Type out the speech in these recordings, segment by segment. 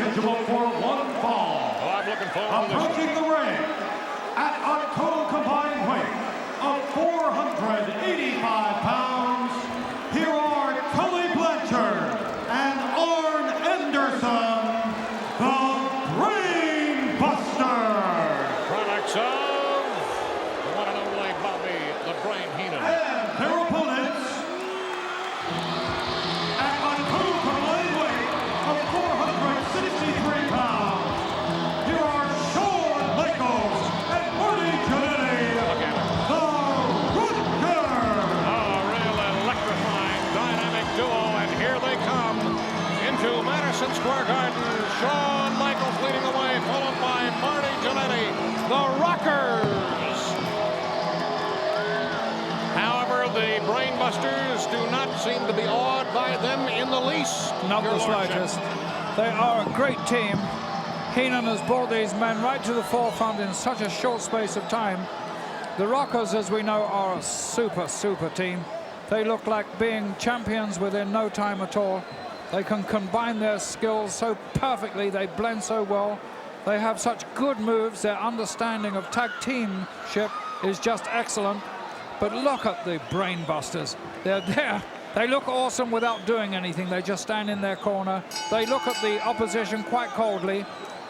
interchangeable for one fall. Oh, I'm looking forward to this. Approaching the ring at a total combined weight of 485 pounds, here are Tully Blanchard and Arn Anderson, the Brain Buster. Products of the one and only Bobby the Brain Heenan. And their opponents at a total combined weight of 463 pounds, here are Shawn Michaels and Marty Jannetty, the Rockers. Oh, real electrifying, dynamic duo, and here they come into Madison Square Garden. Shawn Michaels leading the way, followed by Marty Jannetty, the Rockers. However, the Brainbusters do not seem to be awed by them in the least. Not Your the Lordship. slightest. They are a great team. Heenan has brought these men right to the forefront in such a short space of time. The Rockers, as we know, are a super, super team. They look like being champions within no time at all. They can combine their skills so perfectly. They blend so well. They have such good moves. Their understanding of tag teamship is just excellent. But look at the Brainbusters. They're there. They look awesome without doing anything. They just stand in their corner. They look at the opposition quite coldly,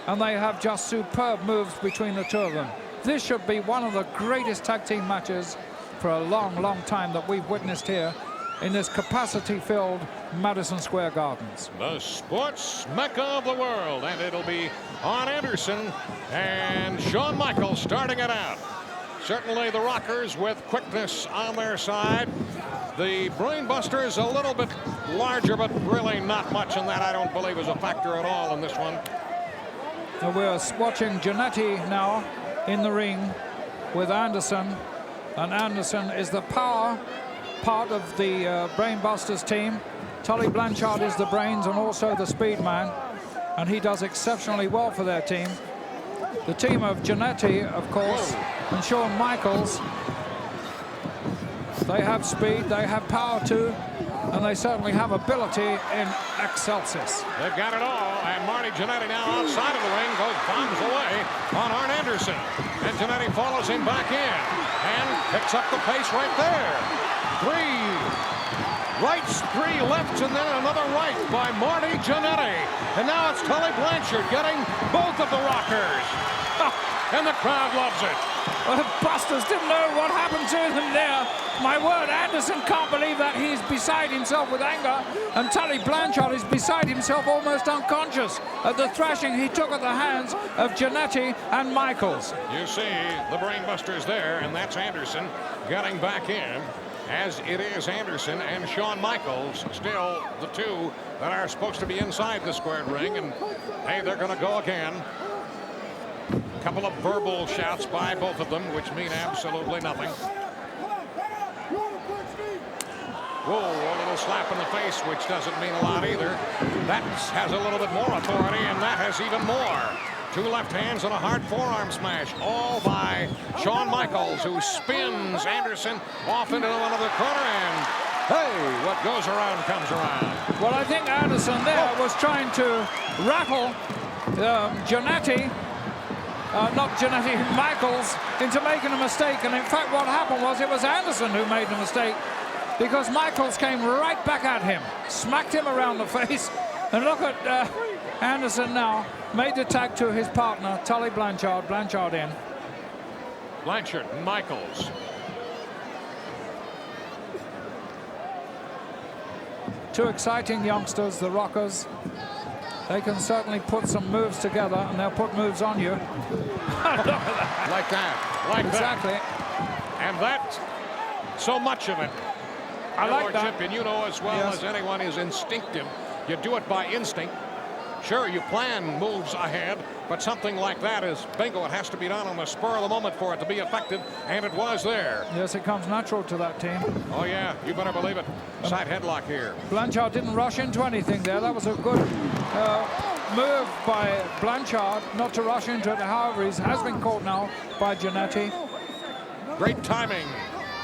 and they have just superb moves between the two of them. This should be one of the greatest tag team matches for a long, long time that we've witnessed here in this capacity-filled Madison Square Gardens. The sports mecca of the world, and it'll be Arn Anderson and Shawn Michaels starting it out. Certainly the Rockers with quickness on their side. The Brainbusters a little bit larger, but really not much, and that I don't believe is a factor at all in this one. So we're watching Jannetty now in the ring with Anderson, and Anderson is the power part of the Brainbusters team. Tully Blanchard is the brains and also the speed man, and he does exceptionally well for their team. The team of Jannetty, of course, and Shawn Michaels, they have speed, they have power too, and they certainly have ability in excelsis. They've got it all, and Marty Jannetty now outside of the ring goes bombs away on Arn Anderson, and Jannetty follows him back in and picks up the pace right there. 3 rights, 3 lefts, and then another right by Marty Jannetty, and now it's Tully Blanchard getting both of the Rockers, and the crowd loves it. Well, the Busters didn't know what happened to them there. My word, Anderson can't believe that. He's beside himself with anger, and Tully Blanchard is beside himself, almost unconscious at the thrashing he took at the hands of Jannetty and Michaels. You see the Brainbusters there, and that's Anderson getting back in, as it is Anderson and Shawn Michaels, still the two that are supposed to be inside the squared ring, and hey, they're going to go again. A couple of verbal shouts by both of them, which mean absolutely nothing. Whoa, a little slap in the face, which doesn't mean a lot either. That has a little bit more authority, and that has even more. 2 left hands and a hard forearm smash, all by Shawn Michaels, who spins Anderson off into another corner, and hey, what goes around comes around. Well, I think Anderson there was trying to rattle Jannetty, not Jannetty, Michaels, into making a mistake. And in fact, what happened was it was Anderson who made the mistake, because Michaels came right back at him, smacked him around the face. And look at Anderson now, made the tag to his partner, Tully Blanchard. Blanchard in. Blanchard, Michaels. Two exciting youngsters, the Rockers. They can certainly put some moves together, and they'll put moves on you. Look at that. Like that. Like exactly. that. And that, so much of it. I like that. And you know as well as anyone is instinctive. You do it by instinct. Sure, you plan moves ahead, but something like that is bingo. It has to be done on the spur of the moment for it to be effective, and it was there. Yes, it comes natural to that team. Oh, yeah, you better believe it. Side headlock here. Blanchard didn't rush into anything there. That was a good move by Blanchard, not to rush into it. However, he has been caught now by Jannetty. Great timing.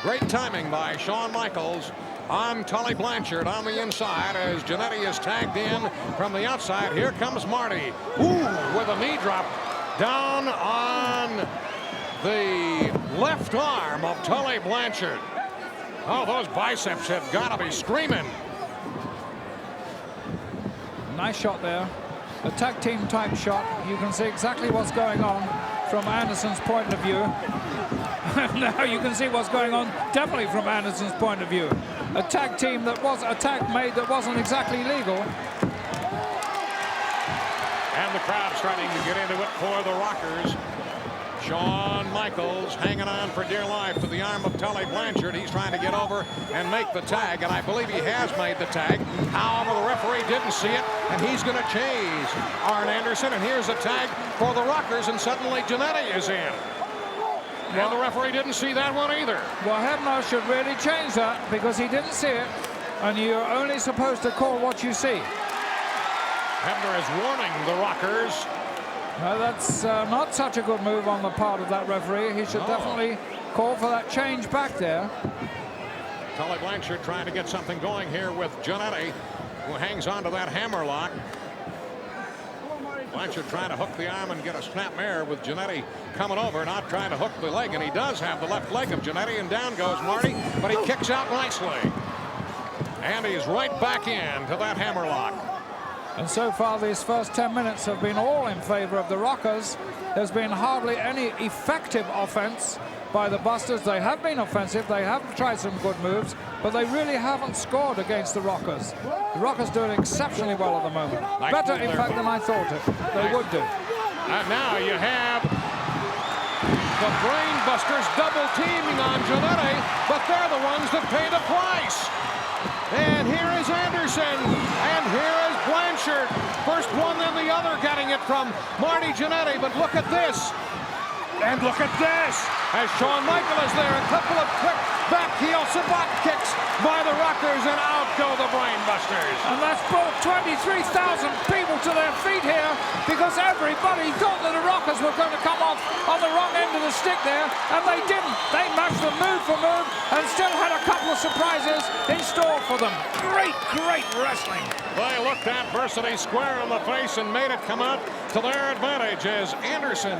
Great timing by Shawn Michaels. on Tully Blanchard on the inside as Jannetty is tagged in from the outside. Here comes Marty. Ooh, with a knee drop down on the left arm of Tully Blanchard. Oh, those biceps have got to be screaming. Nice shot there. A tag team type shot. You can see exactly what's going on from Anderson's point of view. Now you can see what's going on definitely from Anderson's point of view. A tag team that was a tag made that wasn't exactly legal. And the crowd starting to get into it for the Rockers. Shawn Michaels hanging on for dear life to the arm of Tully Blanchard. He's trying to get over and make the tag, and I believe he has made the tag. However, the referee didn't see it, and he's going to chase Arn Anderson. And here's a tag for the Rockers, and suddenly Jannetty is in. And the referee didn't see that one either. Well, Hebner should really change that because he didn't see it, and you're only supposed to call what you see. Hebner is warning the Rockers. No, that's not such a good move on the part of that referee. He should definitely call for that change back there. Tully Blanchard trying to get something going here with Jannetty, who hangs on to that hammerlock. Blanchard trying to hook the arm and get a snapmare with Jannetty coming over, not trying to hook the leg, and he does have the left leg of Jannetty, and down goes Marty, but he kicks out nicely. And he's right back in to that hammerlock. And so far, these first 10 minutes have been all in favor of the Rockers. There's been hardly any effective offense by the Busters. They have been offensive. They have tried some good moves, but they really haven't scored against the Rockers. The Rockers doing exceptionally well at the moment. Better, in fact, than I thought they would do. And now you have the Brain Busters double teaming on Jannetty, but they're the ones that pay the price. And here is Anderson, and here is Blanchard. First one, then the other, getting it from Marty Jannetty. But look at this. And look at this. As Shawn Michaels is there, a couple of quick back heel sabot kicks by the Rockers, and out go the Brain Busters. And that's brought 23,000 people to their feet here because everybody thought that the Rockers were going to come off on the wrong end of the stick there, and they didn't. They matched them move for move and still had a couple of surprises in store for them. Great, great wrestling. They looked adversity square in the face and made it come out to their advantage as Anderson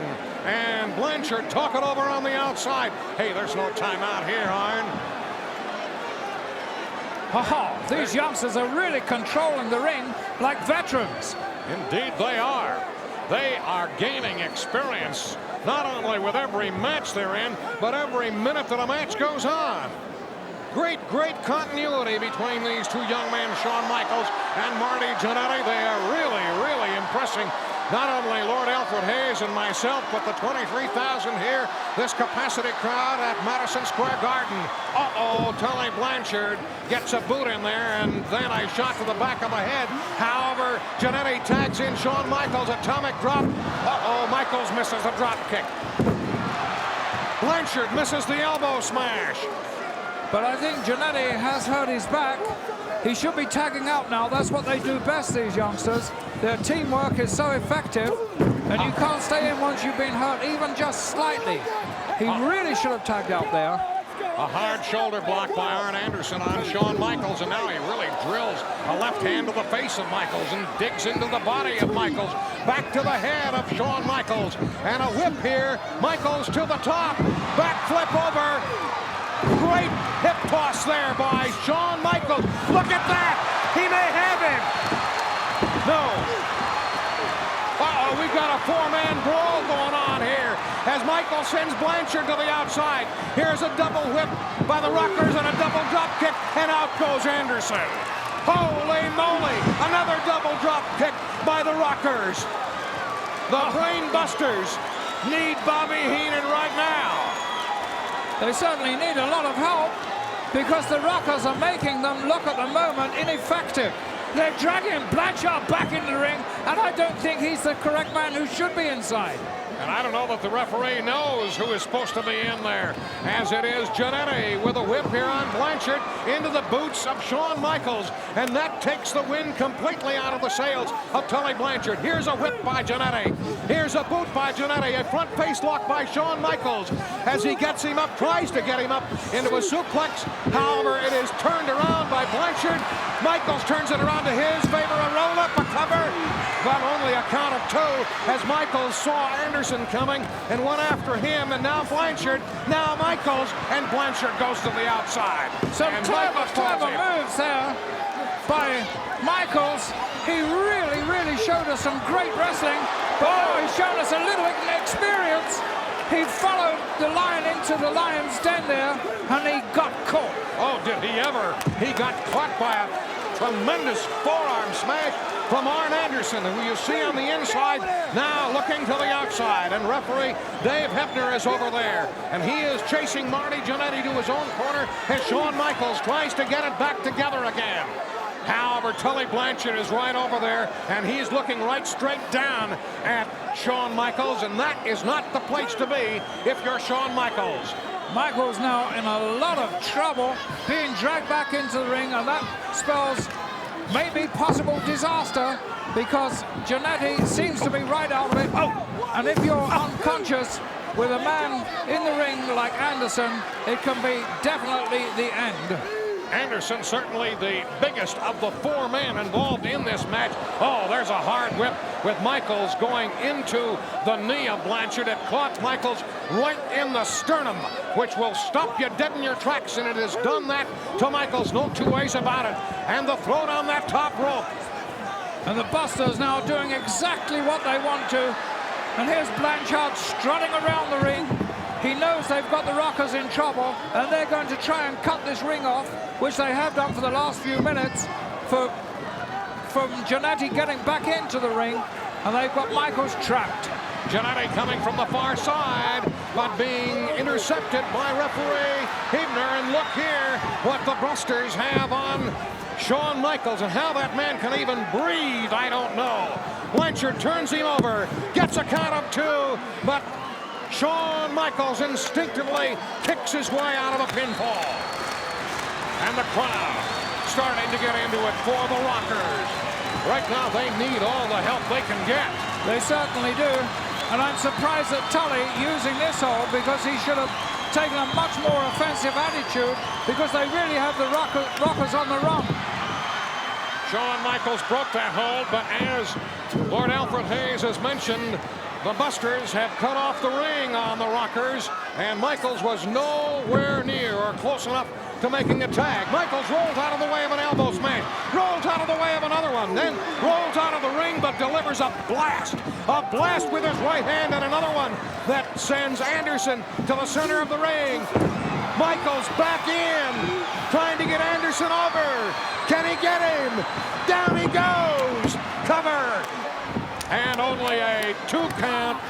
and Blanchard talk it over on the outside. Hey, there's no timeout here, Arn. These youngsters are really controlling the ring like veterans. Indeed they are. They are gaining experience, not only with every match they're in, but every minute that a match goes on. Great, great continuity between these two young men, Shawn Michaels and Marty Jannetty. They are really, really impressing not only Lord Alfred Hayes and myself, but the 23,000 here, this capacity crowd at Madison Square Garden. Uh-oh, Tully Blanchard gets a boot in there, and then a shot to the back of the head. However, Jannetty tags in Shawn Michaels, atomic drop. Uh-oh, Michaels misses the drop kick. Blanchard misses the elbow smash. But I think Jannetty has hurt his back. He should be tagging out now. That's what they do best, these youngsters. Their teamwork is so effective, and you can't stay in once you've been hurt, even just slightly. He really should have tagged out there. A hard shoulder block by Arn Anderson on Shawn Michaels, and now he really drills a left hand to the face of Michaels and digs into the body of Michaels. Back to the head of Shawn Michaels, and a whip here. Michaels to the top, back flip over. Great hip toss there by Shawn Michaels. Look at that! He may have him! No. Uh-oh, we've got a four-man brawl going on here as Michaels sends Blanchard to the outside. Here's a double whip by the Rockers and a double drop kick, and out goes Anderson. Holy moly! Another double drop kick by the Rockers. The Brain Busters need Bobby Heenan right now. They certainly need a lot of help because the Rockers are making them look at the moment ineffective. They're dragging Blanchard back into the ring, and I don't think he's the correct man who should be inside. And I don't know that the referee knows who is supposed to be in there, as it is Giannetti with a whip here on Blanchard into the boots of Shawn Michaels, and that takes the wind completely out of the sails of Tully Blanchard. Here's a whip by Giannetti. Here's a boot by Giannetti. A front face lock by Shawn Michaels as he gets him up, tries to get him up into a suplex. However, it is turned around by Blanchard. Michaels turns it around to his favor, a roll up, a cover, but only a count of 2 as Michaels saw Anderson coming and went after him, and now Blanchard, now Michaels, and Blanchard goes to the outside. Some clever moves there by Michaels. He really showed us some great wrestling, but he's shown us a little experience. He followed the lion into the lion's den there, and he got caught. Oh, did he ever? He got caught by a tremendous forearm smash from Arn Anderson, who you see on the inside, now looking to the outside. And referee Dave Hebner is over there, and he is chasing Marty Jannetty to his own corner as Shawn Michaels tries to get it back together again. However, Tully Blanchard is right over there, and he's looking right straight down at Shawn Michaels, and that is not the place to be if you're Shawn Michaels. Michaels now in a lot of trouble, being dragged back into the ring, and that spells maybe possible disaster because Jannetty seems to be right out of it. Oh, and if you're unconscious with a man in the ring like Anderson, it can be definitely the end. Anderson certainly the biggest of the 4 men involved in this match. Oh, there's a hard whip with Michaels going into the knee of Blanchard. It caught Michaels right in the sternum, which will stop you dead in your tracks, and it has done that to Michaels. No 2 ways about it. And the throw down that top rope. And the Busters now doing exactly what they want to. And here's Blanchard strutting around the ring. He knows they've got the Rockers in trouble, and they're going to try and cut this ring off, which they have done for the last few minutes from Jannetty getting back into the ring, and they've got Michaels trapped. Jannetty coming from the far side, but being intercepted by referee Hebner. And look here what the Busters have on Shawn Michaels, and how that man can even breathe, I don't know. Blanchard turns him over, gets a count of 2, but Shawn Michaels instinctively kicks his way out of a pinfall. And the crowd starting to get into it for the Rockers. Right now they need all the help they can get. They certainly do. And I'm surprised at Tully using this hold, because he should have taken a much more offensive attitude, because they really have the Rockers on the run. Shawn Michaels broke that hold, but as Lord Alfred Hayes has mentioned, the Busters have cut off the ring on the Rockers, and Michaels was nowhere near or close enough to making a tag. Michaels rolls out of the way of an elbow smash, rolls out of the way of another one, then rolls out of the ring, but delivers a blast with his right hand, and another one that sends Anderson to the center of the ring. Michaels back in, trying to get Anderson over. Can he get him? Down he goes. Cover. And only a 2 count.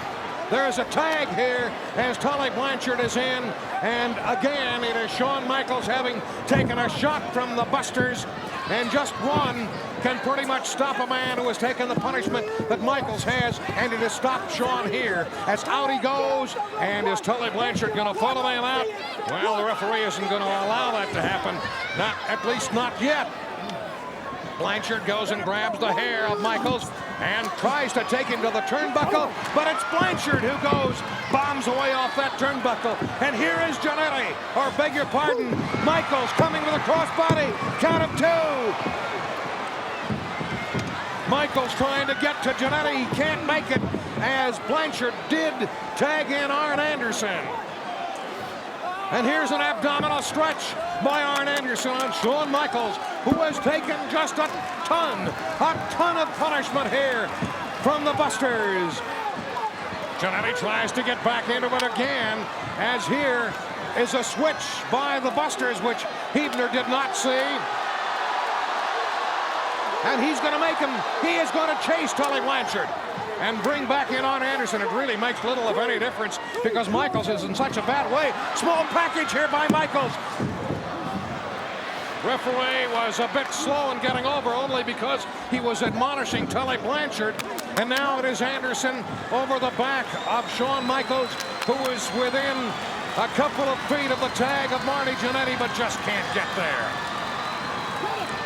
There's a tag here as Tully Blanchard is in. And again, it is Shawn Michaels having taken a shot from the Busters. And just one can pretty much stop a man who has taken the punishment that Michaels has. And it has stopped Shawn here. As out he goes. And is Tully Blanchard going to follow him out? Well, the referee isn't going to allow that to happen. Not, at least not yet. Blanchard goes and grabs the hair of Michaels and tries to take him to the turnbuckle, but it's Blanchard who goes, bombs away off that turnbuckle. And here is Jannetty, or beg your pardon, Michaels coming with a crossbody, count of 2. Michaels trying to get to Jannetty, he can't make it, as Blanchard did tag in Arn Anderson. And here's an abdominal stretch by Arn Anderson on Shawn Michaels, who has taken just a ton of punishment here from the Busters. Jannetty tries to get back into it again, as here is a switch by the Busters, which Hebner did not see. And he's going to make him, he is going to chase Tully Blanchard and bring back in Arn Anderson. It really makes little of any difference because Michaels is in such a bad way. Small package here by Michaels. Referee was a bit slow in getting over, only because he was admonishing Tully Blanchard. And now it is Anderson over the back of Shawn Michaels, who is within a couple of feet of the tag of Marty Jannetty, but just can't get there.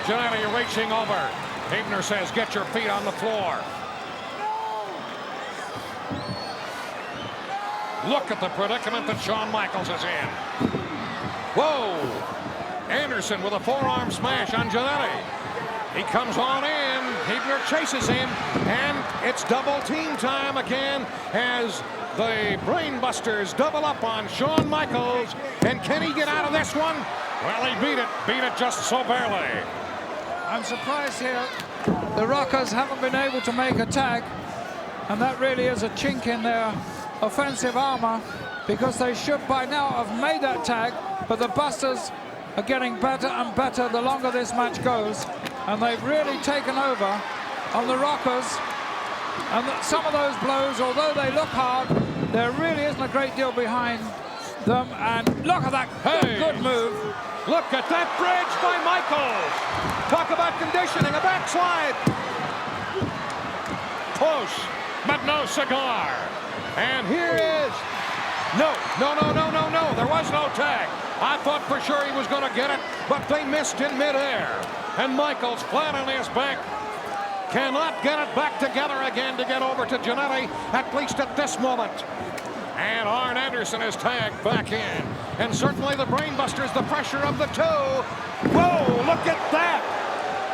Jannetty reaching over. Hebner says, get your feet on the floor. Look at the predicament that Shawn Michaels is in. Whoa! Anderson with a forearm smash on Jannetty. He comes on in. Hebner chases him, and it's double team time again as the Brainbusters double up on Shawn Michaels. And can he get out of this one? Well, he beat it just so barely. I'm surprised here the Rockers haven't been able to make a tag, and that really is a chink in their offensive armor, because they should by now have made that tag, but the Busters are getting better and better the longer this match goes, and they've really taken over on the Rockers. And some of those blows, although they look hard, there really isn't a great deal behind them. And look at that good move. Look at that bridge by Michaels. Talk about conditioning, a backslide. Close, but no cigar. And here is, no. There was no tag. I thought for sure he was going to get it, but they missed in midair. And Michaels, flat on his back, cannot get it back together again to get over to Jannetty, at least at this moment. And Arn Anderson is tagged back in. And certainly the Brainbusters, the pressure of the two. Whoa, look at that.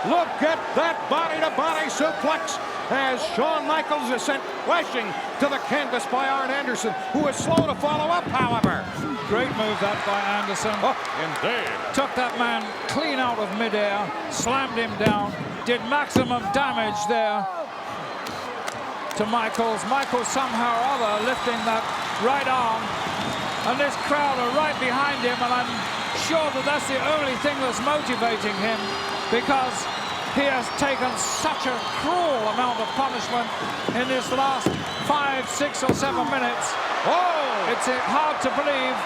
Look at that body-to-body suplex as Shawn Michaels is sent flashing to the canvas by Arn Anderson, who is slow to follow up, however. Great move that by Anderson. Oh, indeed. Took that man clean out of midair, slammed him down, did maximum damage there to Michaels. Michaels somehow or other lifting that right arm, and this crowd are right behind him, and I'm sure that that's the only thing that's motivating him, because he has taken such a cruel amount of punishment in this last 5, 6, or 7 minutes. Oh! It's hard to believe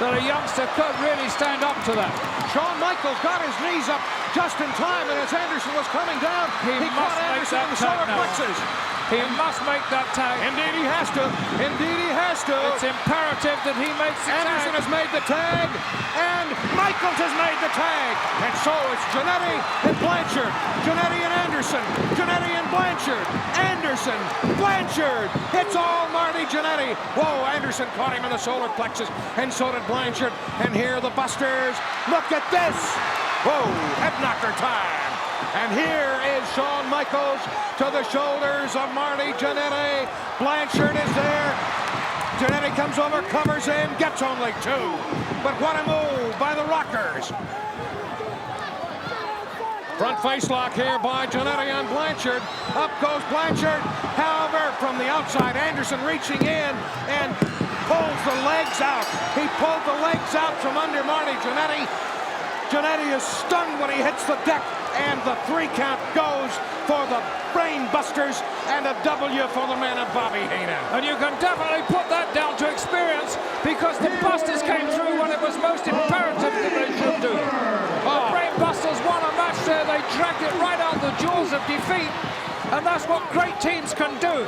that a youngster could really stand up to that. Shawn Michaels got his knees up just in time, and as Anderson was coming down, he must caught make Anderson that in the tag solar now. plexus. He must make that tag. Indeed he has to. Indeed he has to. It's imperative that he makes the Anderson tag. has made the tag, and Michaels has made the tag. And so it's Jannetty and Blanchard. Jannetty and Anderson. Jannetty and Blanchard. Anderson. Blanchard. It's all Marty Jannetty. Whoa, Anderson caught him in the solar plexus, and so did Blanchard. And here the Busters. Look at this. Whoa, head knocker time. And here is Shawn Michaels to the shoulders of Marty Jannetty. Blanchard is there. Jannetty comes over, covers him, gets only 2. But what a move by the Rockers. Front face lock here by Jannetty on Blanchard. Up goes Blanchard. However, from the outside, Anderson reaching in and pulls the legs out. He pulled the legs out from under Marty Jannetty. Jannetty is stunned when he hits the deck, and the 3 count goes for the Brainbusters, and a W for the man of Bobby Heenan. And you can definitely put that down to experience, because the Busters came through when it was most imperative that they should do. The Brainbusters won a match there. They dragged it right out the jaws of defeat, and that's what great teams can do.